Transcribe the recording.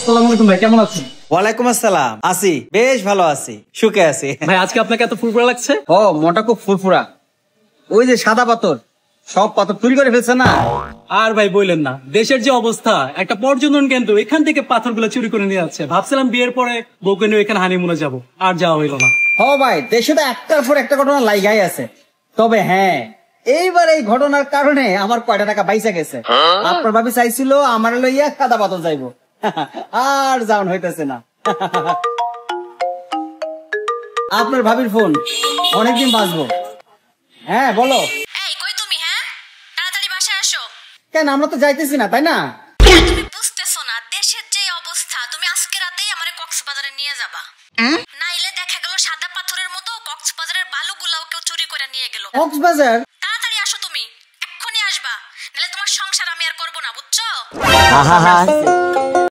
আসসালামু আলাইকুম ভাই, কেমন আছেন? ওয়ালাইকুম আসসালাম। আছি, বেশ ভালো আছি, সুখে আছি। ভাই আজকে আপনাকে এত ফুরফুরা লাগছে? ও মোটা খুব ফুরফুরা। ওই যে সাদা পাথর, সব পাথর চুরি করে ফেলছে না। আর ভাই বললেন না, দেশের যে অবস্থা, একটা পর্যটন কেন্দ্র এখান থেকে পাথরগুলো চুরি করে নিয়ে যাচ্ছে। ভাবছিলাম বিয়ের পরে বউকে নিয়ে এখানে হানিমুনে যাব, আর যাওয়া হইলো না। হ ভাই, দেশে তো একটার পর একটা ঘটনা লাইগাই আছে। তবে হ্যাঁ, এইবার এই ঘটনার কারণে আমার কয়টা টাকা বাইসা গেছে। আপনার ভাবি চাইছিল আমার লইয়া সাদা পাথর যাইবো, আর যাওন হইতেছে না। আপনার ভাবির ফোন, অনেকদিন বাঁচবো। হ্যাঁ বলো। এই কই তুমি? হ্যাঁ, তাড়াতাড়ি বাসায় আসো। কেন, আমরা তো যাইতেছি না, তাই না? তুমি বুঝতেছো না দেশের যে অবস্থা? তুমি আজকে রাতেই আমারে কক্সবাজারে নিয়ে যাবা, নাইলে দেখা গেল সাদা পাথরের মতো কক্সবাজারের বালুগুলাও কেউ চুরি করে নিয়ে গেল। কক্সবাজার? তাড়াতাড়ি আসো, তুমি এক্ষুনি আসবা, নাহলে তোমার সংসার আমি আর করবো না, বুঝছো?